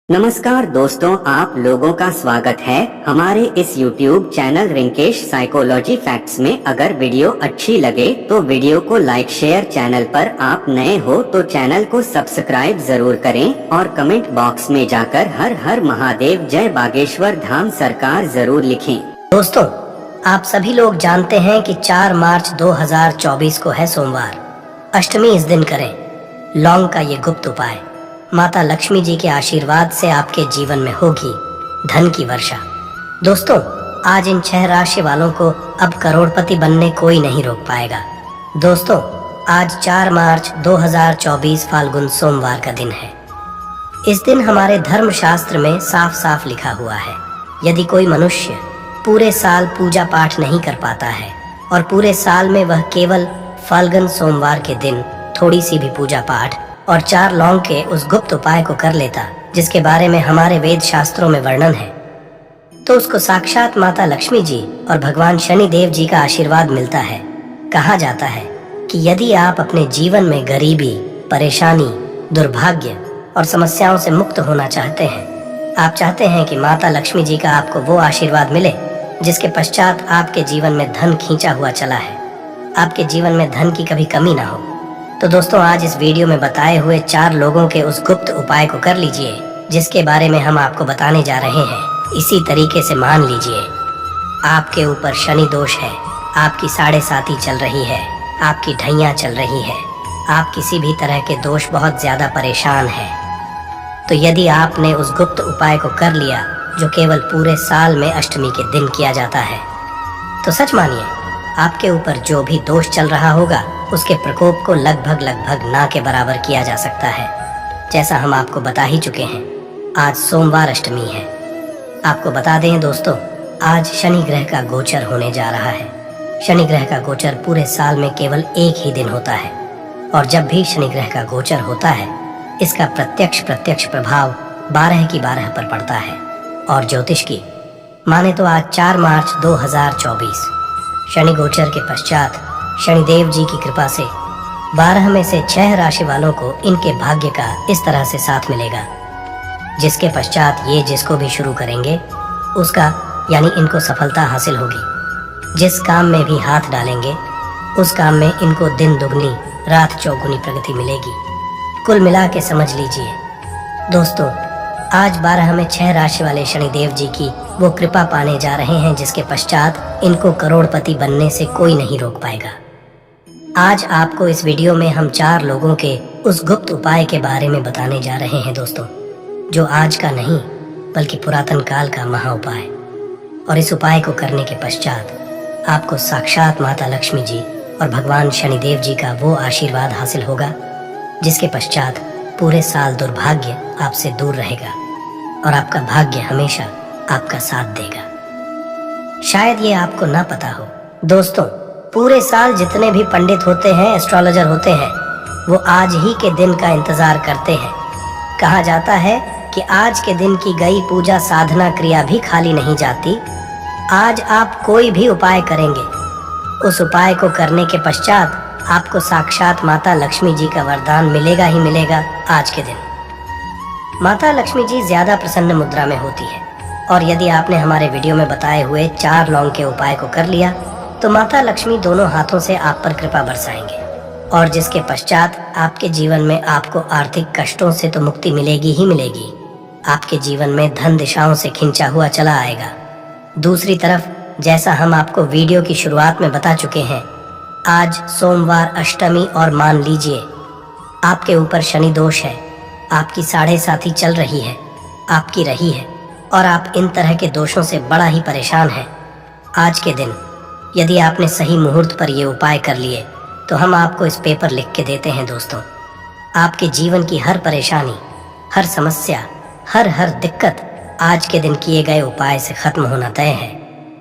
नमस्कार दोस्तों, आप लोगों का स्वागत है हमारे इस YouTube channel Rinkesh psychology facts में। अगर वीडियो अच्छी लगे तो वीडियो को लाइक शेयर, चैनल पर आप नए हो तो चैनल को सब्सक्राइब जरूर करें और कमेंट बॉक्स में जाकर हर हर महादेव जय बागेश्वर धाम सरकार जरूर लिखें। दोस्तों, आप सभी लोग जानते हैं कि 4 मार्च 2024 को है सोमवार। अष्टमी इस दिन करें। लौंग का ये गुप्त उपाय माता लक्ष्मी जी के आशीर्वाद से आपके जीवन में होगी धन की वर्षा। दोस्तों, आज इन 6 राशि वालों को अब करोड़पति बनने कोई नहीं रोक पाएगा। दोस्तों, आज 4 मार्च 2024 फाल्गुन सोमवार का दिन है। इस दिन हमारे धर्म शास्त्र में साफ साफ लिखा हुआ है, यदि कोई मनुष्य पूरे साल पूजा पाठ नहीं कर पाता है और पूरे साल में वह केवल फाल्गुन सोमवार के दिन थोड़ी सी भी पूजा पाठ और 4 लौंग के उस गुप्त उपाय को कर लेता, जिसके बारे में हमारे वेद शास्त्रों में वर्णन है, तो उसको साक्षात माता लक्ष्मी जी और भगवान शनि देव जी का आशीर्वाद मिलता है। कहा जाता है कि यदि आप अपने जीवन में गरीबी, परेशानी, दुर्भाग्य और समस्याओं से मुक्त होना चाहते हैं, आप चाहते हैं कि माता लक्ष्मी जी का आपको वो आशीर्वाद मिले जिसके पश्चात आपके जीवन में धन खींचा हुआ चला है, आपके जीवन में धन की कभी कमी ना हो, तो दोस्तों आज इस वीडियो में बताए हुए 4 लोगों के उस गुप्त उपाय को कर लीजिए जिसके बारे में हम आपको बताने जा रहे हैं। इसी तरीके से मान लीजिए आपके ऊपर शनि दोष है, आपकी 7.5 चल रही है, आपकी ढैया चल रही है, आप किसी भी तरह के दोष बहुत ज्यादा परेशान है, तो यदि आपने उस गुप्त उपाय को कर लिया जो केवल पूरे साल में अष्टमी के दिन किया जाता है, तो सच मानिए आपके ऊपर जो भी दोष चल रहा होगा उसके प्रकोप को लगभग ना के बराबर किया जा सकता है। जैसा हम आपको बता ही चुके हैं, आज सोमवार अष्टमी है। आपको बता दें दोस्तों, आज शनि ग्रह का गोचर होने जा रहा है। शनि ग्रह का गोचर पूरे साल में केवल एक ही दिन होता है और जब भी शनि ग्रह का गोचर होता है इसका प्रत्यक्ष प्रभाव 12 की 12 पर पड़ता है। और ज्योतिष की माने तो आज 4 मार्च 2024 शनि गोचर के पश्चात शनिदेव जी की कृपा से 12 में से 6 राशि वालों को इनके भाग्य का इस तरह से साथ मिलेगा, जिसके पश्चात ये जिसको भी शुरू करेंगे उसका यानी इनको सफलता हासिल होगी। जिस काम में भी हाथ डालेंगे उस काम में इनको दिन दुगनी रात चौगुनी प्रगति मिलेगी। कुल मिला के समझ लीजिए दोस्तों, आज 12 में 6 राशि वाले शनिदेव जी की वो कृपा पाने जा रहे हैं जिसके पश्चात इनको करोड़पति बनने से कोई नहीं रोक पाएगा। आज आपको इस वीडियो में हम 4 लोगों के उस गुप्त उपाय के बारे में बताने जा रहे हैं दोस्तों, जो आज का नहीं बल्कि पुरातन काल का महा उपाय। और इस उपाय को करने के पश्चात आपको साक्षात माता लक्ष्मी जी और भगवान शनिदेव जी का वो आशीर्वाद हासिल होगा जिसके पश्चात पूरे साल दुर्भाग्य आपसे दूर रहेगा और आपका भाग्य हमेशा आपका साथ देगा। शायद ये आपको ना पता हो दोस्तों, पूरे साल जितने भी पंडित होते हैं, एस्ट्रोलॉजर होते हैं, वो आज ही के दिन का इंतजार करते हैं। कहा जाता है कि आज के दिन की गई पूजा साधना क्रिया भी खाली नहीं जाती। आज आप कोई भी उपाय करेंगे, उस उपाय को करने के पश्चात आपको साक्षात माता लक्ष्मी जी का वरदान मिलेगा ही मिलेगा। आज के दिन माता लक्ष्मी जी ज्यादा प्रसन्न मुद्रा में होती है और यदि आपने हमारे वीडियो में बताए हुए 4 लौंग के उपाय को कर लिया तो माता लक्ष्मी दोनों हाथों से आप पर कृपा बरसाएंगे और जिसके पश्चात आपके जीवन में आपको आर्थिक कष्टों से तो मुक्ति मिलेगी ही मिलेगी, आपके जीवन में धन दिशाओं से खिंचा हुआ चला आएगा। दूसरी तरफ, जैसा हम आपको वीडियो की शुरुआत में बता चुके हैं, आज सोमवार अष्टमी और मान लीजिए आपके ऊपर शनि दोष है, आपकी 7.5 चल रही है, आपकी रही है और आप इन तरह के दोषों से बड़ा ही परेशान हैं। आज के दिन यदि आपने सही मुहूर्त पर ये उपाय कर लिए तो हम आपको इस पेपर लिख के देते हैं दोस्तों। आपके जीवन की हर परेशानी, हर समस्या, हर दिक्कत आज के दिन किए गए उपाय से खत्म होना तय है।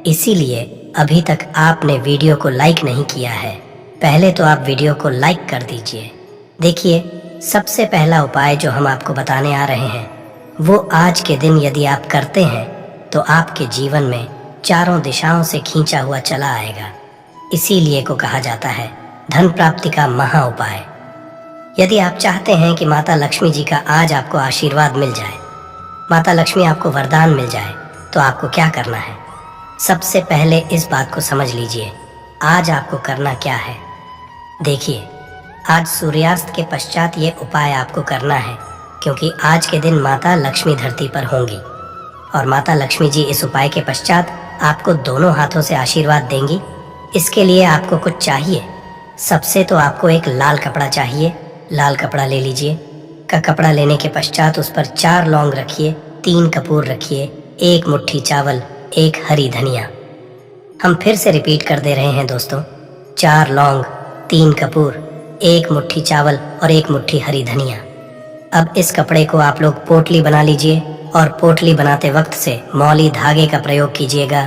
इसीलिए अभी तक आपने वीडियो को लाइक नहीं किया है, पहले तो आप वीडियो को लाइक कर दीजिए। देखिए, सबसे पहला उपाय जो हम आपको बताने आ रहे हैं वो आज के दिन यदि आप करते हैं तो आपके जीवन में चारों दिशाओं से खींचा हुआ चला आएगा। इसीलिए को कहा जाता है धन प्राप्ति का महा उपाय। यदि आप चाहते हैं कि माता लक्ष्मी जी का आज आपको आशीर्वाद मिल जाए माता लक्ष्मी आपको वरदान मिल जाए तो आपको क्या करना है? सबसे पहले इस बात को समझ लीजिए, आज आपको करना क्या है। देखिए, आज सूर्यास्त के पश्चात ये उपाय आपको करना है, क्योंकि आज के दिन माता लक्ष्मी धरती पर होंगी और माता लक्ष्मी जी इस उपाय के पश्चात आपको दोनों हाथों से आशीर्वाद देंगी। इसके लिए आपको कुछ चाहिए। सबसे तो आपको एक लाल कपड़ा चाहिए। लाल कपड़ा ले लीजिए। का कपड़ा लेने के पश्चात उस पर 4 लौंग रखिए, 3 कपूर रखिए, 1 मुट्ठी चावल, 1 हरी धनिया। हम फिर से रिपीट कर दे रहे हैं दोस्तों, 4 लौंग, 3 कपूर, 1 मुट्ठी चावल और 1 मुट्ठी हरी धनिया। अब इस कपड़े को आप लोग पोटली बना लीजिए और पोटली बनाते वक्त से मौली धागे का प्रयोग कीजिएगा।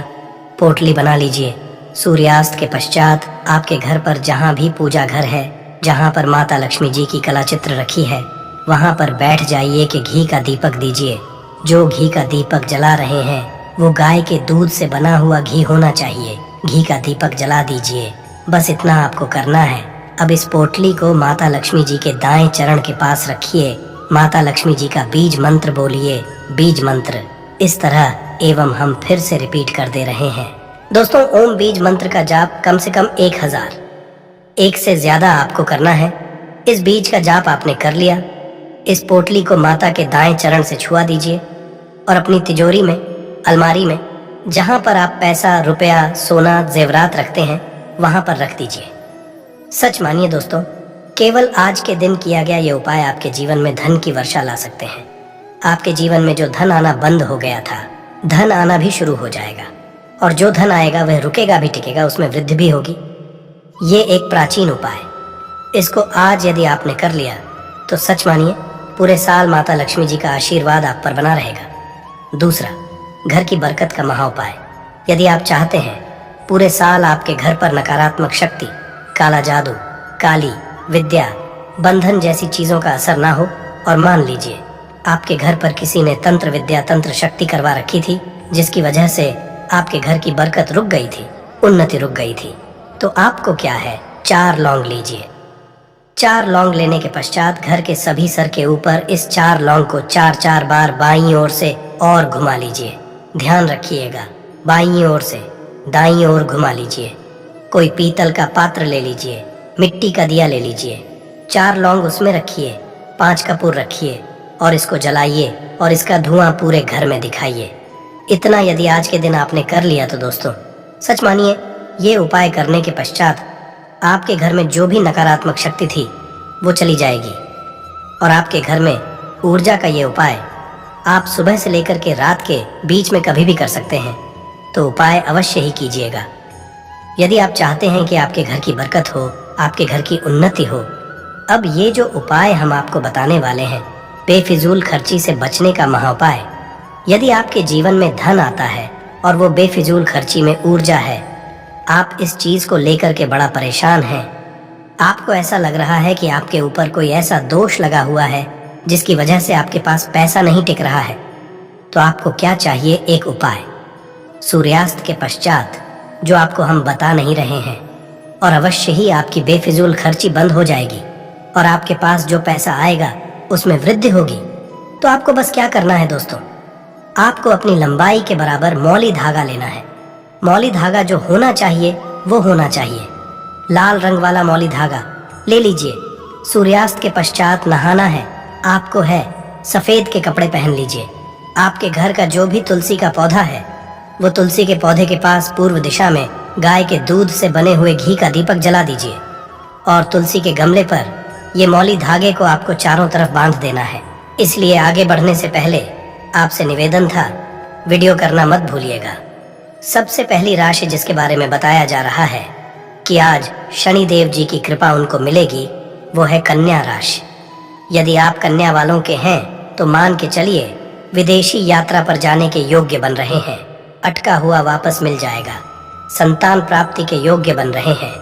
पोटली बना लीजिए। सूर्यास्त के पश्चात आपके घर पर जहाँ भी पूजा घर है, जहाँ पर माता लक्ष्मी जी की कला चित्र रखी है, वहाँ पर बैठ जाइए कि घी का दीपक दीजिए। जो घी का दीपक जला रहे हैं वो गाय के दूध से बना हुआ घी होना चाहिए। घी का दीपक जला दीजिए। बस इतना आपको करना है। अब इस पोटली को माता लक्ष्मी जी के दाएं चरण के पास रखिए। माता लक्ष्मी जी का बीज मंत्र बोलिए, बीज मंत्र। इस तरह एवं हम फिर से रिपीट कर दे रहे हैं दोस्तों। ओम बीज मंत्र का जाप कम से कम 1000, 1 से ज्यादा आपको करना है। इस बीज का जाप आपने कर लिया। इस पोटली को माता के दाएं चरण से छुआ दीजिए और अपनी तिजोरी में, अलमारी में, जहां पर आप पैसा, रुपया, सोना, जेवरात रखते हैं, वहां पर रख दीजिए। सच मानिए दोस्तों, केवल आज के दिन किया गया ये उपाय आपके जीवन में धन की वर्षा ला सकते हैं। आपके जीवन में जो धन आना बंद हो गया था, धन आना भी शुरू हो जाएगा और जो धन आएगा वह रुकेगा भी टिकेगा, उसमें वृद्धि भी होगी। ये एक प्राचीन उपाय, इसको आज यदि आपने कर लिया तो सच मानिए पूरे साल माता लक्ष्मी जी का आशीर्वाद आप पर बना रहेगा। दूसरा, घर की बरकत का महा उपाय। यदि आप चाहते हैं पूरे साल आपके घर पर नकारात्मक शक्ति, काला जादू, काली विद्या, बंधन जैसी चीजों का असर ना हो, और मान लीजिए आपके घर पर किसी ने तंत्र विद्या, तंत्र शक्ति करवा रखी थी, जिसकी वजह से आपके घर की बरकत रुक गई थी, उन्नति रुक गई थी, तो आपको क्या है, 4 लौंग लीजिए। 4 लौंग लेने के पश्चात घर के सभी सर के ऊपर इस 4 लौंग को 4-4 बार बाईं ओर से और घुमा लीजिए। ध्यान रखिएगा, बाईं ओर से दाईं ओर घुमा लीजिए। कोई पीतल का पात्र ले लीजिए, मिट्टी का दिया ले लीजिए, 4 लौंग उसमें रखिए, 5 कपूर रखिए और इसको जलाइए और इसका धुआं पूरे घर में दिखाइए। इतना यदि आज के दिन आपने कर लिया तो दोस्तों सच मानिए ये उपाय करने के पश्चात आपके घर में जो भी नकारात्मक शक्ति थी वो चली जाएगी और आपके घर में ऊर्जा का ये उपाय आप सुबह से लेकर के रात के बीच में कभी भी कर सकते हैं। तो उपाय अवश्य ही कीजिएगा। यदि आप चाहते हैं कि आपके घर की बरकत हो, आपके घर की उन्नति हो। अब ये जो उपाय हम आपको बताने वाले हैं, बेफिजूल खर्ची से बचने का महाउपाय। यदि आपके जीवन में धन आता है और वो बेफिजूल खर्ची में ऊर्जा है, आप इस चीज को लेकर के बड़ा परेशान हैं, आपको ऐसा लग रहा है कि आपके ऊपर कोई ऐसा दोष लगा हुआ है जिसकी वजह से आपके पास पैसा नहीं टिक रहा है, तो आपको क्या चाहिए, एक उपाय। सूर्यास्त के पश्चात जो आपको हम बता नहीं रहे हैं, और अवश्य ही आपकी बेफिजूल खर्ची बंद हो जाएगी और आपके पास जो पैसा आएगा उसमें वृद्धि होगी। तो आपको बस क्या करना है दोस्तों, आपको अपनी लंबाई के बराबर मौली धागा लेना है। मौली धागा जो होना चाहिए वो होना चाहिए। लाल रंग वाला मौली धागा ले लीजिए। सूर्यास्त के पश्चात नहाना है, आपको है सफेद के कपड़े पहन लीजिए। आपके घर का जो भी तुलसी का पौधा है, वो तुलसी के पौधे के पास पूर्व दिशा में गाय के दूध से बने हुए घी का दीपक जला दीजिए और तुलसी के गमले पर ये मौली धागे को आपको चारों तरफ बांध देना है। इसलिए आगे बढ़ने से पहले आपसे निवेदन था, वीडियो करना मत भूलिएगा। सबसे पहली राशि जिसके बारे में बताया जा रहा है कि आज शनि देव जी की कृपा उनको मिलेगी, वो है कन्या राशि। यदि आप कन्या वालों के हैं तो मान के चलिए विदेशी यात्रा पर जाने के योग्य बन रहे हैं। अटका हुआ वापस मिल जाएगा। संतान प्राप्ति के योग्य बन रहे हैं।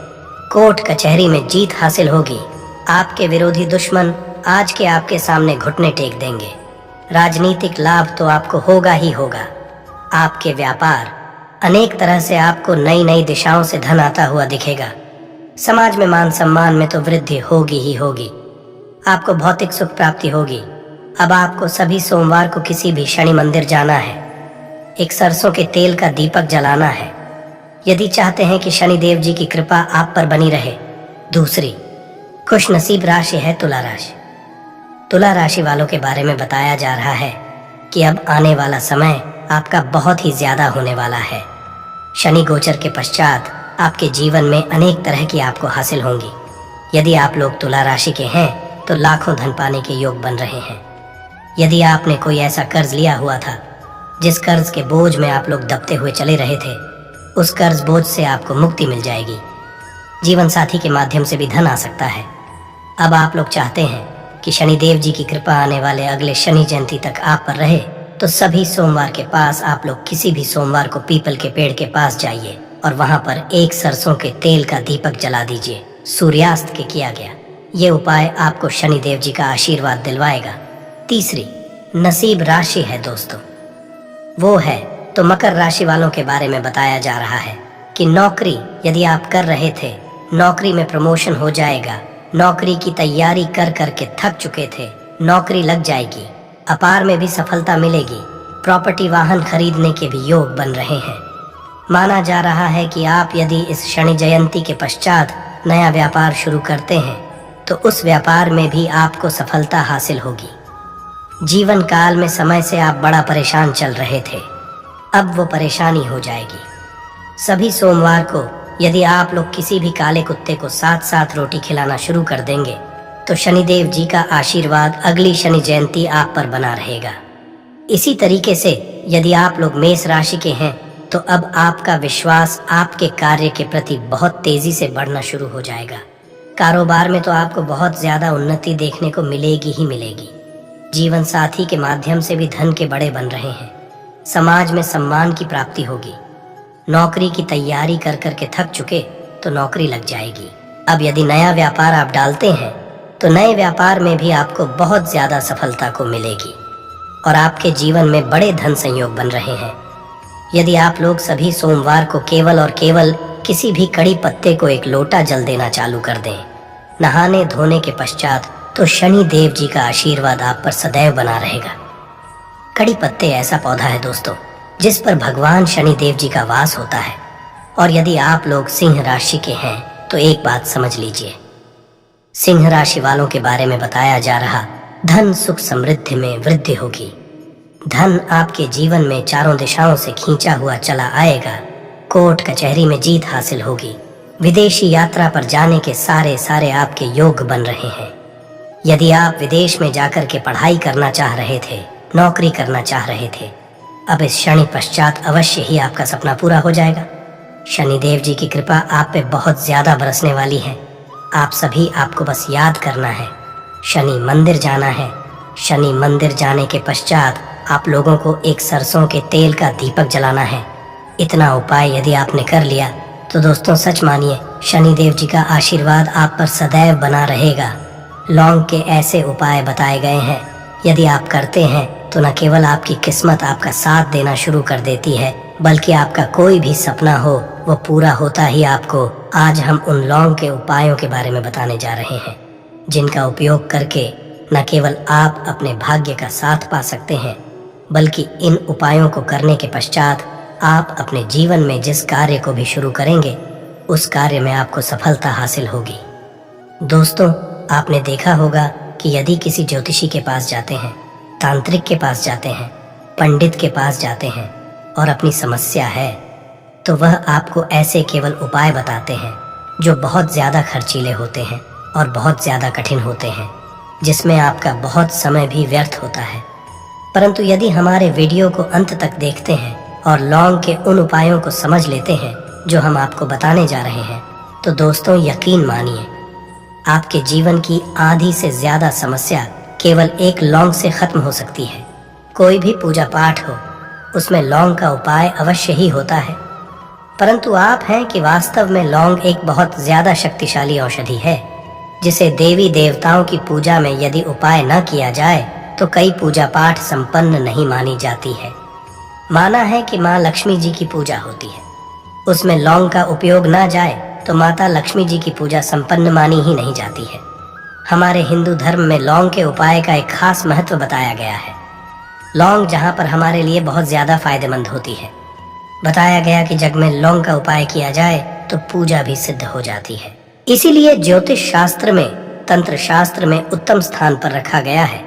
कोर्ट कचहरी में जीत हासिल होगी। आपके विरोधी दुश्मन आज के आपके सामने घुटने टेक देंगे। राजनीतिक लाभ तो आपको होगा ही होगा। आपके व्यापार अनेक तरह से आपको नई नई दिशाओं से धन आता हुआ दिखेगा। समाज में मान सम्मान में तो वृद्धि होगी ही होगी। आपको भौतिक सुख प्राप्ति होगी। अब आपको सभी सोमवार को किसी भी शनि मंदिर जाना है। एक सरसों के तेल का दीपक जलाना है, यदि चाहते हैं कि शनिदेव जी की कृपा आप पर बनी रहे। दूसरी खुश नसीब राशि है तुला राशि। तुला राशि वालों के बारे में बताया जा रहा है कि अब आने वाला समय आपका बहुत ही ज्यादा होने वाला है। शनि गोचर के पश्चात आपके जीवन में अनेक तरह की आपको हासिल होंगी। यदि आप लोग तुला राशि के हैं तो लाखों धन पाने के योग बन रहे हैं। यदि आपने कोई ऐसा कर्ज लिया हुआ था जिस कर्ज के बोझ में आप लोग दबते हुए चले रहे थे, उस कर्ज बोझ से आपको मुक्ति मिल जाएगी। जीवन साथी के माध्यम से भी धन आ सकता है। अब आप लोग चाहते हैं कि शनिदेव जी की कृपा आने वाले अगले शनि जयंती तक आप पर रहे, तो सभी सोमवार के पास आप लोग किसी भी सोमवार को पीपल के पेड़ के पास जाइए और वहां पर एक सरसों के तेल का दीपक जला दीजिए। सूर्यास्त के किया गया ये उपाय आपको शनिदेव जी का आशीर्वाद दिलवाएगा। तीसरी नसीब राशि है दोस्तों, वो है तो मकर राशि वालों के बारे में बताया जा रहा है कि नौकरी यदि आप कर रहे थे, नौकरी में प्रमोशन हो जाएगा। नौकरी की तैयारी कर करके थक चुके थे, नौकरी लग जाएगी। अपार में भी सफलता मिलेगी। प्रॉपर्टी वाहन खरीदने के भी योग बन रहे हैं। माना जा रहा है कि आप यदि इस शनि जयंती के पश्चात नया व्यापार शुरू करते हैं तो उस व्यापार में भी आपको सफलता हासिल होगी। जीवन काल में समय से आप बड़ा परेशान चल रहे थे, अब वो परेशानी हो जाएगी। सभी सोमवार को यदि आप लोग किसी भी काले कुत्ते को साथ साथ रोटी खिलाना शुरू कर देंगे तो शनिदेव जी का आशीर्वाद अगली शनि जयंती आप पर बना रहेगा। इसी तरीके से यदि आप लोग मेष राशि के हैं तो अब आपका विश्वास आपके कार्य के प्रति बहुत तेजी से बढ़ना शुरू हो जाएगा। कारोबार में तो आपको बहुत ज्यादा उन्नति देखने को मिलेगी ही मिलेगी। जीवन साथी के माध्यम से भी धन के बड़े बन रहे हैं। समाज में सम्मान की प्राप्ति होगी। नौकरी की तैयारी कर करके थक चुके तो नौकरी लग जाएगी। अब यदि नया व्यापार आप डालते हैं तो नए व्यापार में भी आपको बहुत ज्यादा सफलता को मिलेगी और आपके जीवन में बड़े धन संयोग बन रहे हैं। यदि आप लोग सभी सोमवार को केवल और केवल किसी भी कड़ी पत्ते को एक लोटा जल देना चालू कर दें, नहाने धोने के पश्चात, तो शनि देव जी का आशीर्वाद आप पर सदैव बना रहेगा। कड़ी पत्ते ऐसा पौधा है दोस्तों जिस पर भगवान शनि देव जी का वास होता है। और यदि आप लोग सिंह राशि के हैं तो एक बात समझ लीजिए, सिंह राशि वालों के बारे में बताया जा रहा धन सुख समृद्धि में वृद्धि होगी। धन आपके जीवन में चारों दिशाओं से खींचा हुआ चला आएगा। कोर्ट कचहरी में जीत हासिल होगी। विदेशी यात्रा पर जाने के सारे आपके योग बन रहे हैं। यदि आप विदेश में जाकर के पढ़ाई करना चाह रहे थे, नौकरी करना चाह रहे थे, अब इस शनि पश्चात अवश्य ही आपका सपना पूरा हो जाएगा। शनिदेव जी की कृपा आप पे बहुत ज्यादा बरसने वाली है। आपको बस याद करना है, शनि मंदिर जाना है। शनि मंदिर जाने के पश्चात आप लोगों को एक सरसों के तेल का दीपक जलाना है। इतना उपाय यदि आपने कर लिया तो दोस्तों सच मानिए शनिदेव जी का आशीर्वाद आप पर सदैव बना रहेगा। लौंग के ऐसे उपाय बताए गए हैं, यदि आप करते हैं तो न केवल आपकी किस्मत आपका साथ देना शुरू कर देती है, बल्कि आपका कोई भी सपना हो वो पूरा होता ही आपको। आज हम उन लौंग के उपायों के बारे में बताने जा रहे हैं जिनका उपयोग करके न केवल आप अपने भाग्य का साथ पा सकते हैं, बल्कि इन उपायों को करने के पश्चात आप अपने जीवन में जिस कार्य को भी शुरू करेंगे उस कार्य में आपको सफलता हासिल होगी। दोस्तों आपने देखा होगा कि यदि किसी ज्योतिषी के पास जाते हैं, तांत्रिक के पास जाते हैं, पंडित के पास जाते हैं और अपनी समस्या है तो वह आपको ऐसे केवल उपाय बताते हैं जो बहुत ज्यादा खर्चीले होते हैं और बहुत ज्यादा कठिन होते हैं, जिसमें आपका बहुत समय भी व्यर्थ होता है। परंतु यदि हमारे वीडियो को अंत तक देखते हैं और लौंग के उन उपायों को समझ लेते हैं जो हम आपको बताने जा रहे हैं, तो दोस्तों यकीन मानिए आपके जीवन की आधी से ज्यादा समस्या केवल एक लौंग से खत्म हो सकती है। कोई भी पूजा पाठ हो उसमें लौंग का उपाय अवश्य ही होता है, परंतु आप हैं कि वास्तव में लौंग एक बहुत ज्यादा शक्तिशाली औषधि है जिसे देवी देवताओं की पूजा में यदि उपाय न किया जाए तो कई पूजा पाठ संपन्न नहीं मानी जाती है। माना है कि माँ लक्ष्मी जी की पूजा होती है, उसमें लौंग का उपयोग ना जाए तो माता लक्ष्मी जी की पूजा संपन्न मानी ही नहीं जाती है। हमारे हिंदू धर्म में लौंग के उपाय का एक खास महत्व बताया गया है। लौंग जहाँ पर हमारे लिए बहुत ज्यादा फायदेमंद होती है, बताया गया कि जग में लौंग का उपाय किया जाए तो पूजा भी सिद्ध हो जाती है। इसीलिए ज्योतिष शास्त्र में, तंत्र शास्त्र में उत्तम स्थान पर रखा गया है।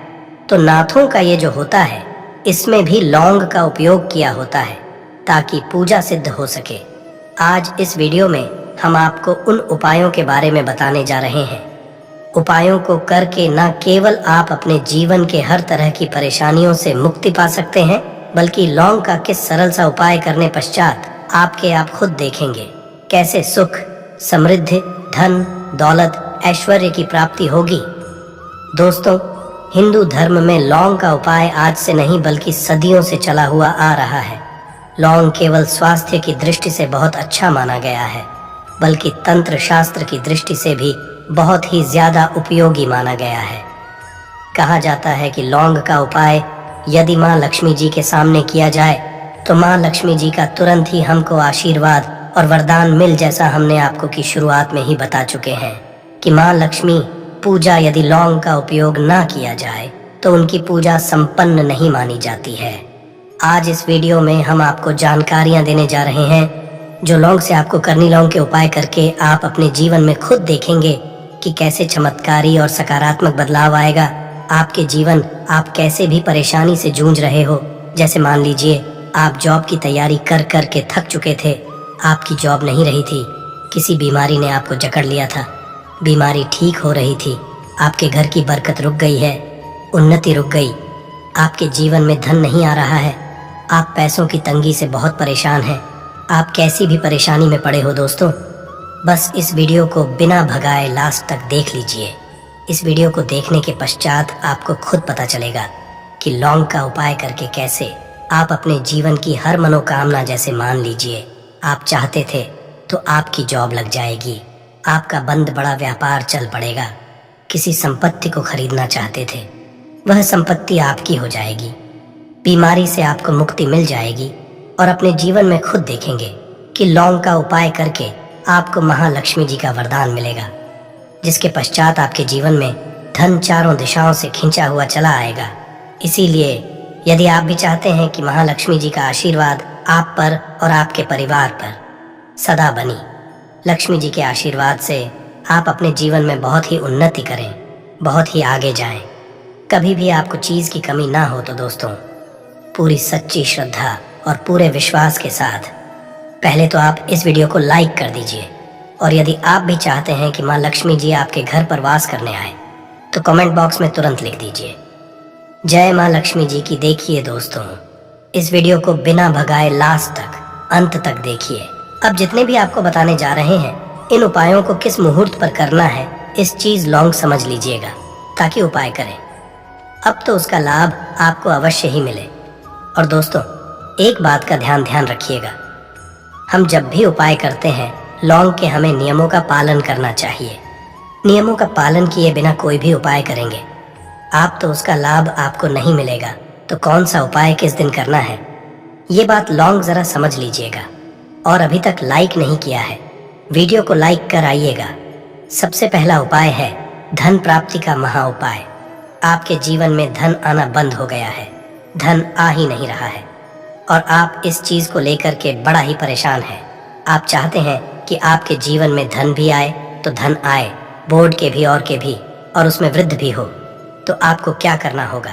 तो नाथों का ये जो होता है, इसमें भी लौंग का उपयोग किया होता है ताकि पूजा सिद्ध हो सके। आज इस वीडियो में हम आपको उन उपायों के बारे में बताने जा रहे हैं। उपायों को करके न केवल आप अपने जीवन के हर तरह की परेशानियों से मुक्ति पा सकते हैं, बल्कि लौंग का किस सरल सा उपाय करने पश्चात आप खुद देखेंगे कैसे सुख, समृद्धि, धन, दौलत, ऐश्वर्य की प्राप्ति होगी। दोस्तों, हिंदू धर्म में लौंग का उपाय आज से नहीं बल्कि सदियों से चला हुआ आ रहा है। लौंग केवल स्वास्थ्य की दृष्टि से बहुत अच्छा माना गया है, बल्कि तंत्र शास्त्र की दृष्टि से भी बहुत ही ज्यादा उपयोगी माना गया है। कहा जाता है कि लौंग का उपाय यदि माँ लक्ष्मी जी के सामने किया जाए तो माँ लक्ष्मी जी का तुरंत ही हमको आशीर्वाद और वरदान मिल, जैसा हमने आपको की शुरुआत में ही बता चुके हैं कि माँ लक्ष्मी पूजा यदि लौंग का उपयोग ना किया जाए तो उनकी पूजा संपन्न नहीं मानी जाती है। आज इस वीडियो में हम आपको जानकारियां देने जा रहे हैं जो लौंग से आपको करनी, लौंग के उपाय करके आप अपने जीवन में खुद देखेंगे कि कैसे चमत्कारी और सकारात्मक बदलाव आएगा आपके जीवन। आप कैसे भी परेशानी से जूझ रहे हो, जैसे मान लीजिए आप जॉब की तैयारी कर कर के थक चुके थे, आपकी जॉब नहीं रही थी, किसी बीमारी ने आपको जकड़ लिया था, बीमारी ठीक हो रही थी, आपके घर की बरकत रुक गई है, उन्नति रुक गई, आपके जीवन में धन नहीं आ रहा है, आप पैसों की तंगी से बहुत परेशान हैं, आप कैसी भी परेशानी में पड़े हो दोस्तों, बस इस वीडियो को बिना भगाए लास्ट तक देख लीजिए। इस वीडियो को देखने के पश्चात आपको खुद पता चलेगा कि लौंग का उपाय करके कैसे आप अपने जीवन की हर मनोकामना, जैसे मान लीजिए आप चाहते थे तो आपकी जॉब लग जाएगी, आपका बंद बड़ा व्यापार चल पड़ेगा, किसी संपत्ति को खरीदना चाहते थे वह संपत्ति आपकी हो जाएगी, बीमारी से आपको मुक्ति मिल जाएगी और अपने जीवन में खुद देखेंगे कि लौंग का उपाय करके आपको महालक्ष्मी जी का वरदान मिलेगा, जिसके पश्चात आपके जीवन में धन चारों दिशाओं से खींचा हुआ चला आएगा। इसीलिए यदि आप भी चाहते हैं कि महालक्ष्मी जी का आशीर्वाद आप पर और आपके परिवार पर सदा बनी, लक्ष्मी जी के आशीर्वाद से आप अपने जीवन में बहुत ही उन्नति करें, बहुत ही आगे जाएं, कभी भी आपको चीज की कमी ना हो, तो दोस्तों पूरी सच्ची श्रद्धा और पूरे विश्वास के साथ पहले तो आप इस वीडियो को लाइक कर दीजिए। और यदि आप भी चाहते हैं कि माँ लक्ष्मी जी आपके घर पर वास करने आए तो कमेंट बॉक्स में तुरंत लिख दीजिए जय माँ लक्ष्मी जी की। देखिए दोस्तों, इस वीडियो को बिना भगाए लास्ट तक, अंत तक देखिए। अब जितने भी आपको बताने जा रहे हैं, इन उपायों को किस मुहूर्त पर करना है, इस चीज लौंग समझ लीजिएगा ताकि उपाय करें। अब तो उसका लाभ आपको अवश्य ही मिले। और दोस्तों, एक बात का ध्यान रखिएगा, हम जब भी उपाय करते हैं लौंग के हमें नियमों का पालन करना चाहिए। नियमों का पालन किए बिना कोई भी उपाय करेंगे आप तो उसका लाभ आपको नहीं मिलेगा। तो कौन सा उपाय किस दिन करना है, ये बात लौंग जरा समझ लीजिएगा। और अभी तक लाइक नहीं किया है, वीडियो को लाइक कर आइएगा। सबसे पहला उपाय है धन प्राप्ति का महा उपाय। आपके जीवन में धन आना बंद हो गया है, धन आ ही नहीं रहा है और आप इस चीज को लेकर के बड़ा ही परेशान हैं। आप चाहते हैं कि आपके जीवन में धन भी आए तो धन आए, बोर्ड के भी और के भी, और उसमें वृद्धि भी हो। तो आपको क्या करना होगा,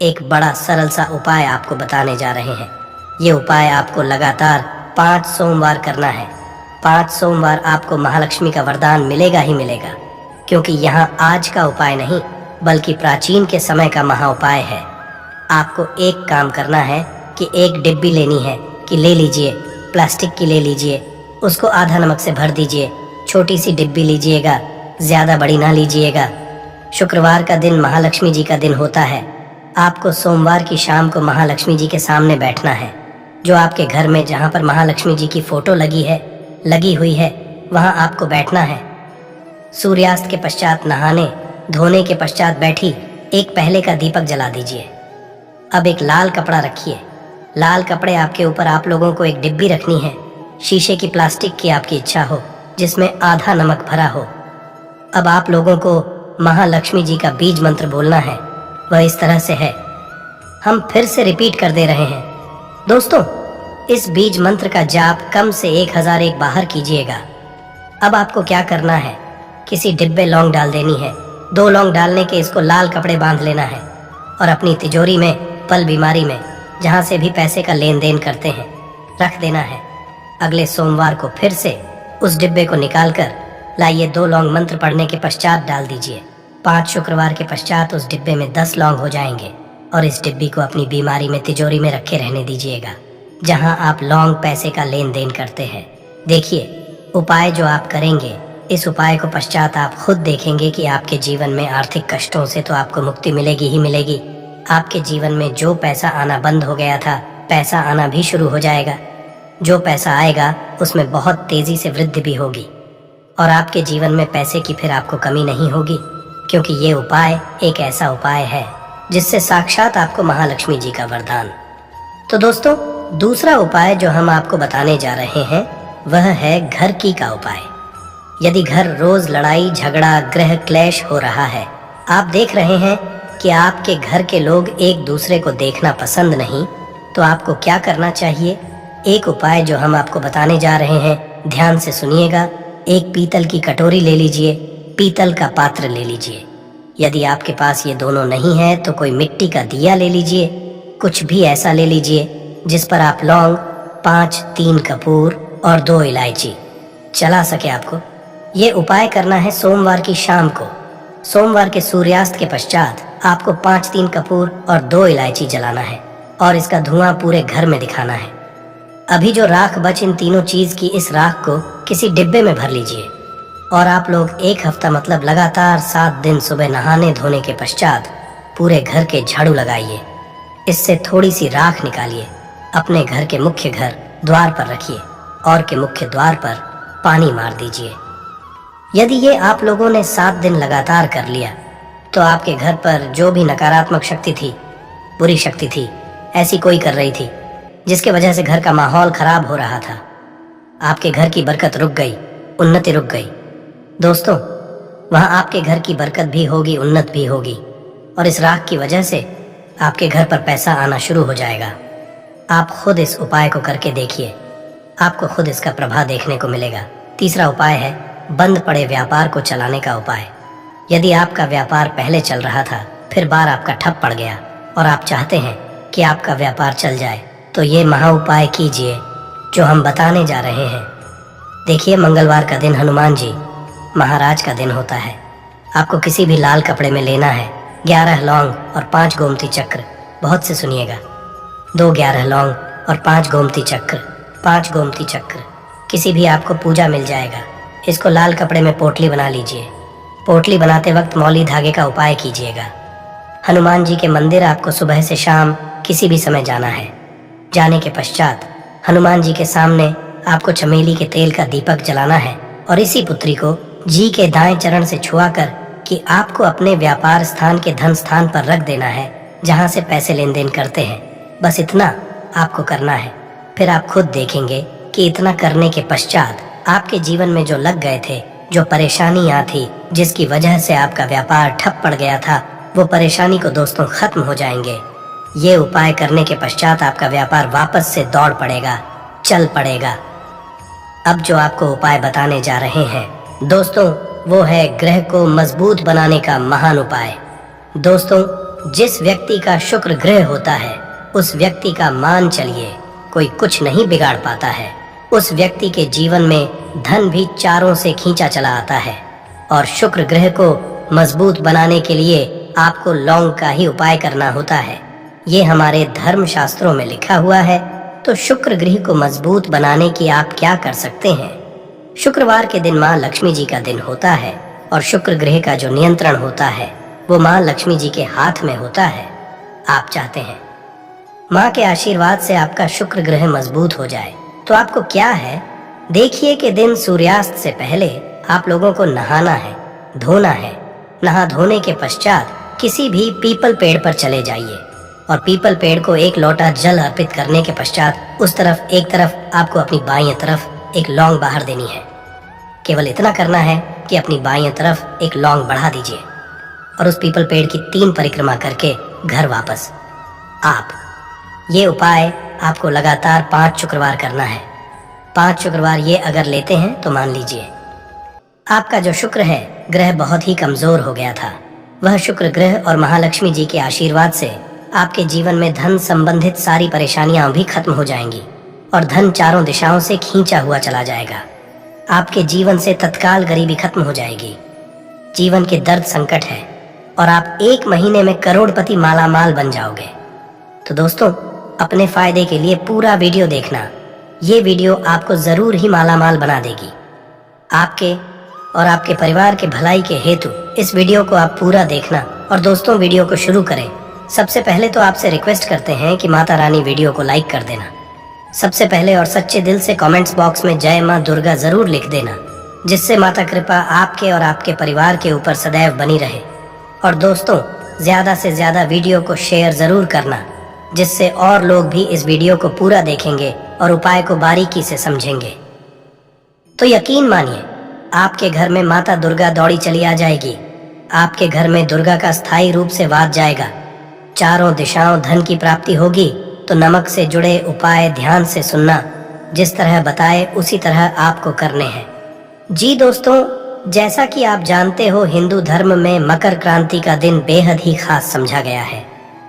एक बड़ा सरल सा उपाय आपको बताने जा रहे हैं। ये उपाय आपको लगातार 5 सोमवार करना है। 5 सोमवार आपको महालक्ष्मी का वरदान मिलेगा ही मिलेगा, क्योंकि यहाँ आज का उपाय नहीं बल्कि प्राचीन के समय का महा उपाय है। आपको एक काम करना है कि एक डिब्बी लेनी है कि ले लीजिए, प्लास्टिक की ले लीजिए, उसको आधा नमक से भर दीजिए। छोटी सी डिब्बी लीजिएगा, ज्यादा बड़ी ना लीजिएगा। शुक्रवार का दिन महालक्ष्मी जी का दिन होता है। आपको सोमवार की शाम को महालक्ष्मी जी के सामने बैठना है। जो आपके घर में जहाँ पर महालक्ष्मी जी की फोटो लगी हुई है वहाँ आपको बैठना है। सूर्यास्त के पश्चात नहाने धोने के पश्चात बैठी एक पहले का दीपक जला दीजिए। अब एक लाल कपड़ा रखिए। लाल कपड़े आपके ऊपर आप लोगों को एक डिब्बी रखनी है, शीशे की, प्लास्टिक की, आपकी इच्छा हो, जिसमें आधा नमक भरा हो। अब आप लोगों को महालक्ष्मी जी का बीज मंत्र बोलना है। वह इस तरह से है, हम फिर से रिपीट कर दे रहे हैं। दोस्तों, इस बीज मंत्र का जाप कम से 1001 बाहर कीजिएगा। अब आपको क्या करना है, किसी डिब्बे लौंग डाल देनी है। 2 लौंग डालने के इसको लाल कपड़े बांध लेना है और अपनी तिजोरी में, पल बीमारी में, जहां से भी पैसे का लेन देन करते हैं, रख देना है। अगले सोमवार को फिर से उस डिब्बे को निकाल कर लाइए। 2 लौंग मंत्र पढ़ने के पश्चात डाल दीजिए। 5 शुक्रवार के पश्चात उस डिब्बे में 10 लौंग हो जाएंगे और इस डिब्बी को अपनी बीमारी में तिजोरी में रखे रहने दीजिएगा, जहां आप लौंग पैसे का लेन देन करते हैं। देखिए, उपाय जो आप करेंगे, इस उपाय को पश्चात आप खुद देखेंगे कि आपके जीवन में आर्थिक कष्टों से तो आपको मुक्ति मिलेगी ही मिलेगी। आपके जीवन में जो पैसा आना बंद हो गया था, पैसा आना भी शुरू हो जाएगा। जो पैसा आएगा उसमें बहुत तेजी से वृद्धि भी होगी और आपके जीवन में पैसे की फिर आपको कमी नहीं होगी, क्योंकि ये उपाय एक ऐसा उपाय है जिससे साक्षात आपको महालक्ष्मी जी का वरदान। तो दोस्तों, दूसरा उपाय जो हम आपको बताने जा रहे हैं वह है घर की का उपाय। यदि घर रोज लड़ाई झगड़ा गृह क्लेश हो रहा है, आप देख रहे हैं कि आपके घर के लोग एक दूसरे को देखना पसंद नहीं, तो आपको क्या करना चाहिए? एक उपाय जो हम आपको बताने जा रहे हैं, ध्यान से सुनिएगा। एक पीतल की कटोरी ले लीजिए, पीतल का पात्र ले लीजिए। यदि आपके पास ये दोनों नहीं है तो कोई मिट्टी का दिया ले लीजिए। कुछ भी ऐसा ले लीजिए जिस पर आप लौंग, 5 3 कपूर और 2 इलायची चला सके आपको। ये उपाय करना है सोमवार की शाम को। सोमवार के सूर्यास्त के पश्चात आपको 5 3 कपूर और 2 इलायची जलाना है और इसका धुआं पूरे घर में दिखाना है। अभी जो राख बच इन तीनों चीज की, इस राख को किसी डिब्बे में भर लीजिए और आप लोग 1 हफ्ता मतलब लगातार 7 दिन सुबह नहाने धोने के पश्चात पूरे घर के झाड़ू लगाइए। इससे थोड़ी सी राख निकालिए, अपने घर के मुख्य घर द्वार पर रखिए और के मुख्य द्वार पर पानी मार दीजिए। यदि ये आप लोगों ने 7 दिन लगातार कर लिया तो आपके घर पर जो भी नकारात्मक शक्ति थी, बुरी शक्ति थी, ऐसी कोई कर रही थी जिसके वजह से घर का माहौल खराब हो रहा था, आपके घर की बरकत रुक गई, उन्नति रुक गई। दोस्तों, वहां आपके घर की बरकत भी होगी, उन्नत भी होगी और इस राख की वजह से आपके घर पर पैसा आना शुरू हो जाएगा। आप खुद इस उपाय को करके देखिए, आपको खुद इसका प्रभाव देखने को मिलेगा। तीसरा उपाय है बंद पड़े व्यापार को चलाने का उपाय। यदि आपका व्यापार पहले चल रहा था, फिर बार आपका ठप पड़ गया और आप चाहते हैं कि आपका व्यापार चल जाए, तो ये महा उपाय कीजिए जो हम बताने जा रहे हैं। देखिए, मंगलवार का दिन हनुमान जी महाराज का दिन होता है। आपको किसी भी लाल कपड़े में लेना है 11 लौंग और 5 गोमती चक्र। बहुत से सुनिएगा, 2 11 लौंग और 5 गोमती चक्र। 5 गोमती चक्र किसी भी आपको पूजा मिल जाएगा। इसको लाल कपड़े में पोटली बना लीजिए। पोटली बनाते वक्त मौली धागे का उपाय कीजिएगा। हनुमान जी के मंदिर आपको सुबह से शाम किसी भी समय जाना है। जाने के पश्चात हनुमान जी के सामने आपको चमेली के तेल का दीपक जलाना है और इसी पुत्री को जी के दाएं चरण से छुआकर कि आपको अपने व्यापार स्थान के धन स्थान पर रख देना है, जहां से पैसे लेन देन करते हैं। बस इतना आपको करना है। फिर आप खुद देखेंगे कि इतना करने के पश्चात आपके जीवन में जो लग गए थे, जो परेशानियां थी, जिसकी वजह से आपका व्यापार ठप पड़ गया था, वो परेशानी को दोस्तों खत्म हो जाएंगे। ये उपाय करने के पश्चात आपका व्यापार वापस से दौड़ पड़ेगा, चल पड़ेगा। अब जो आपको उपाय बताने जा रहे हैं दोस्तों, वो है ग्रह को मजबूत बनाने का महान उपाय। दोस्तों, जिस व्यक्ति का शुक्र ग्रह होता है, उस व्यक्ति का मान चलिए कोई कुछ नहीं बिगाड़ पाता है। उस व्यक्ति के जीवन में धन भी चारों से खींचा चला आता है। और शुक्र ग्रह को मजबूत बनाने के लिए आपको लौंग का ही उपाय करना होता है। ये हमारे धर्म शास्त्रों में लिखा हुआ है। तो शुक्र ग्रह को मजबूत बनाने की आप क्या कर सकते हैं? शुक्रवार के दिन माँ लक्ष्मी जी का दिन होता है और शुक्र ग्रह का जो नियंत्रण होता है वो माँ लक्ष्मी जी के हाथ में होता है। आप चाहते हैं माँ के आशीर्वाद से आपका शुक्र ग्रह मजबूत हो जाए, तो आपको क्या है, देखिए कि दिन सूर्यास्त से पहले आप लोगों को नहाना है, धोना है। नहा धोने के पश्चात किसी भी पीपल पेड़ पर चले जाइए और पीपल पेड़ को 1 लोटा जल अर्पित करने के पश्चात उस तरफ एक तरफ आपको अपनी बाईं तरफ एक लौंग बाहर देनी है। केवल इतना करना है कि अपनी बाईं तरफ एक लौंग बढ़ा दीजिए और उस पीपल पेड़ की 3 परिक्रमा करके घर वापस। आप ये उपाय आपको लगातार 5 शुक्रवार करना है। 5 शुक्रवार ये अगर लेते हैं तो मान लीजिए आपका जो शुक्र है ग्रह बहुत ही कमजोर हो गया था। वह शुक्र ग्रह और महालक्ष्मी जी के आशीर्वाद से आपके जीवन में धन संबंधित सारी परेशानियां भी खत्म हो जाएंगी और धन चारों दिशाओं से खींचा हुआ चला जाएगा। आपके जीवन से तत्काल गरीबी खत्म हो जाएगी। जीवन के दर्द संकट है और आप 1 महीने में करोड़पति मालामाल बन जाओगे। तो दोस्तों, अपने फायदे के लिए पूरा वीडियो देखना। ये वीडियो आपको जरूर ही मालामाल बना देगी। आपके और आपके परिवार के भलाई के हेतु इस वीडियो को आप पूरा देखना। और दोस्तों, वीडियो को शुरू करें। सबसे पहले तो आपसे रिक्वेस्ट करते हैं कि माता रानी वीडियो को लाइक कर देना। सबसे पहले और सच्चे दिल से कमेंट्स बॉक्स में जय मां दुर्गा जरूर लिख देना, जिससे माता कृपा आपके और आपके परिवार के ऊपर सदैव बनी रहे। और दोस्तों, ज्यादा से ज्यादा वीडियो को शेयर जरूर करना, जिससे और लोग भी इस वीडियो को पूरा देखेंगे और उपाय को बारीकी से समझेंगे। तो यकीन मानिए, आपके घर में माता दुर्गा दौड़ी चली आ जाएगी। आपके घर में दुर्गा का स्थायी रूप से वास जाएगा। चारों दिशाओं धन की प्राप्ति होगी। तो नमक से जुड़े उपाय ध्यान से सुनना। जिस तरह बताए उसी तरह आपको करने हैं। जी दोस्तों, जैसा कि आप जानते हो, हिंदू धर्म में मकर क्रांति का दिन बेहद ही खास समझा गया है।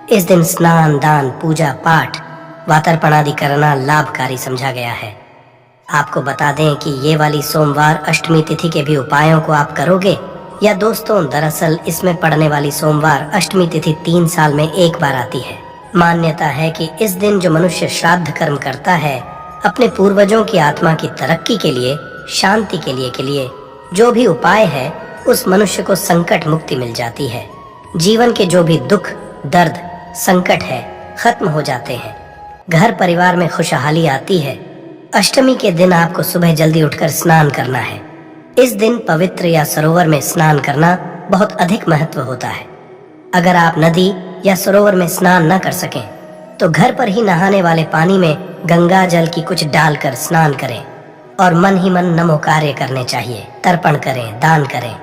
इस दिन स्नान, दान, पूजा पाठ, वातर्पण आदि करना लाभकारी समझा गया है। आपको बता दें कि ये वाली सोमवार अष्टमी तिथि के भी उपायों को आप करोगे या दोस्तों, दरअसल इसमें पड़ने वाली सोमवार अष्टमी तिथि 3 साल में एक बार आती है। मान्यता है कि इस दिन जो मनुष्य श्राद्ध कर्म करता है, अपने पूर्वजों की आत्मा की तरक्की के लिए, शांति के लिए जो भी उपाय है, उस मनुष्य को संकट मुक्ति मिल जाती है। जीवन के जो भी दुख, दर्द, संकट है, खत्म हो जाते हैं। घर परिवार में खुशहाली आती है। अष्टमी के दिन आपको सुबह जल्दी उठकर स्नान करना है। इस दिन पवित्र या सरोवर में स्नान करना बहुत अधिक महत्व होता है। अगर आप नदी या सरोवर में स्नान न कर सकें तो घर पर ही नहाने वाले पानी में गंगा जल की कुछ डालकर स्नान करें और मन ही मन नमो कार्य करने चाहिए। तर्पण करें, दान करें।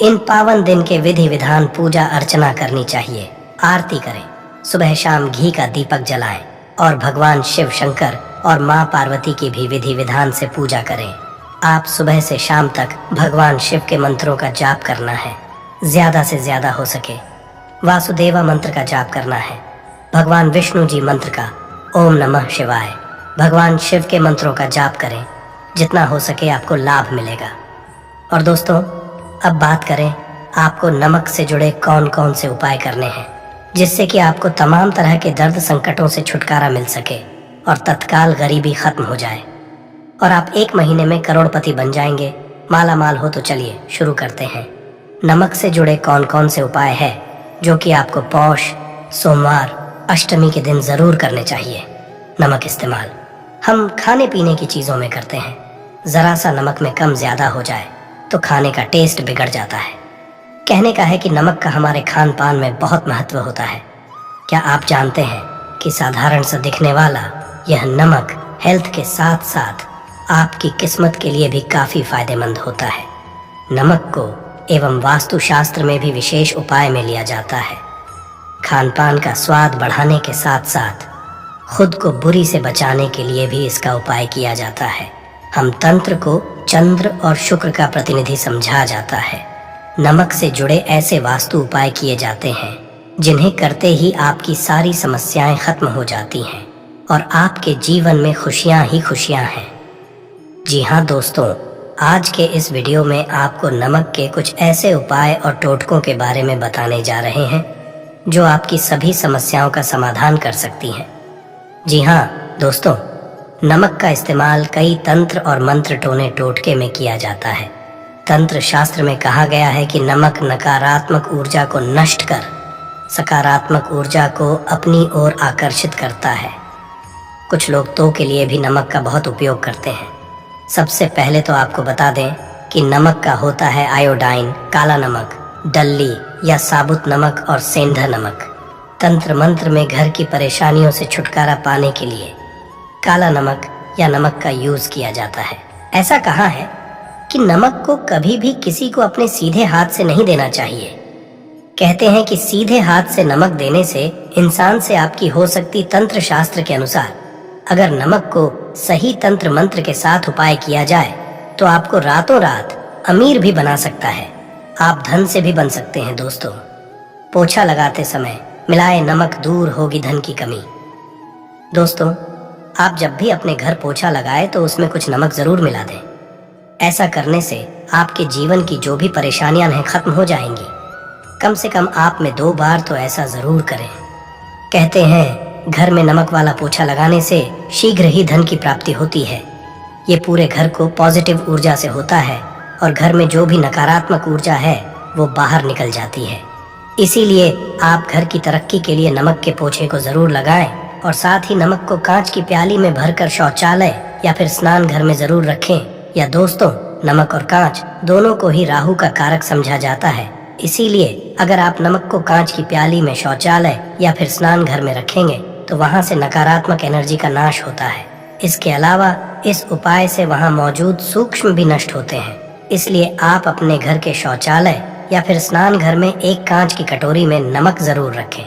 इन पावन दिन के विधि विधान पूजा अर्चना करनी चाहिए। आरती करें। सुबह शाम घी का दीपक जलाएं और भगवान शिव शंकर और माँ पार्वती की भी विधि विधान से पूजा करें। आप सुबह से शाम तक भगवान शिव के मंत्रों का जाप करना है। ज्यादा से ज्यादा हो सके वासुदेवा मंत्र का जाप करना है। भगवान विष्णु जी मंत्र का ओम नमः शिवाय, भगवान शिव के मंत्रों का जाप करें। जितना हो सके आपको लाभ मिलेगा। और दोस्तों, अब बात करें आपको नमक से जुड़े कौन कौन से उपाय करने हैं, जिससे कि आपको तमाम तरह के दर्द संकटों से छुटकारा मिल सके और तत्काल गरीबी खत्म हो जाए और आप 1 महीने में करोड़पति बन जाएंगे, माला माल हो। तो चलिए शुरू करते हैं। नमक से जुड़े कौन कौन से उपाय है जो कि आपको पौष, सोमवार, अष्टमी के दिन जरूर करने चाहिए। नमक इस्तेमाल हम खाने पीने की चीजों में करते हैं। जरा सा नमक में कम ज्यादा हो जाए तो खाने का टेस्ट बिगड़ जाता है। कहने का है कि नमक का हमारे खान पान में बहुत महत्व होता है। क्या आप जानते हैं कि साधारण सा दिखने वाला यह नमक हेल्थ के साथ साथ आपकी किस्मत के लिए भी काफी फायदेमंद होता है। नमक को एवं वास्तुशास्त्र में भी विशेष उपाय में लिया जाता है। खान पान का स्वाद बढ़ाने के साथ साथ खुद को बुरी से बचाने के लिए भी इसका उपाय किया जाता है। हम तंत्र को चंद्र और शुक्र का प्रतिनिधि समझा जाता है। नमक से जुड़े ऐसे वास्तु उपाय किए जाते हैं जिन्हें करते ही आपकी सारी समस्याएं खत्म हो जाती हैं और आपके जीवन में खुशियां ही खुशियां हैं। जी हाँ दोस्तों, आज के इस वीडियो में आपको नमक के कुछ ऐसे उपाय और टोटकों के बारे में बताने जा रहे हैं जो आपकी सभी समस्याओं का समाधान कर सकती हैं। जी हाँ दोस्तों, नमक का इस्तेमाल कई तंत्र और मंत्र टोने टोटके में किया जाता है। तंत्र शास्त्र में कहा गया है कि नमक नकारात्मक ऊर्जा को नष्ट कर सकारात्मक ऊर्जा को अपनी ओर आकर्षित करता है। कुछ लोग तो के लिए भी नमक का बहुत उपयोग करते हैं। सबसे पहले तो आपको बता दें कि नमक का होता है आयोडाइन, काला नमक, डल्ली या साबुत नमक और सेंधा नमक। तंत्र मंत्र में घर की परेशानियों से छुटकारा पाने के लिए काला नमक या नमक का यूज किया जाता है। ऐसा कहा है कि नमक को कभी भी किसी को अपने सीधे हाथ से नहीं देना चाहिए। कहते हैं कि सीधे हाथ से नमक देने से इंसान से आपकी हो सकती तंत्र शास्त्र के अनुसार अगर नमक को सही तंत्र मंत्र के साथ उपाय किया जाए तो आपको रातों रात अमीर भी बना सकता है। आप धन से भी बन सकते हैं दोस्तों। पोछा लगाते समय मिलाए नमक, दूर होगी धन की कमी। दोस्तों, आप जब भी अपने घर पोछा लगाए तो उसमें कुछ नमक जरूर मिला दें। ऐसा करने से आपके जीवन की जो भी परेशानियां हैं खत्म हो जाएंगी। कम से कम आप में 2 बार तो ऐसा जरूर करें। कहते हैं घर में नमक वाला पोछा लगाने से शीघ्र ही धन की प्राप्ति होती है। ये पूरे घर को पॉजिटिव ऊर्जा से होता है और घर में जो भी नकारात्मक ऊर्जा है वो बाहर निकल जाती है। इसीलिए आप घर की तरक्की के लिए नमक के पोछे को जरूर लगाएं और साथ ही नमक को कांच की प्याली में भरकर शौचालय या फिर स्नान घर में जरूर रखें। या दोस्तों, नमक और कांच दोनों को ही राहु का कारक समझा जाता है। इसीलिए अगर आप नमक को कांच की प्याली में शौचालय या फिर स्नान घर में रखेंगे तो वहां से नकारात्मक एनर्जी का नाश होता है। इसके अलावा इस उपाय से वहां मौजूद सूक्ष्म भी नष्ट होते हैं। इसलिए आप अपने घर के शौचालय या फिर स्नान घर में एक कांच की कटोरी में नमक जरूर रखें।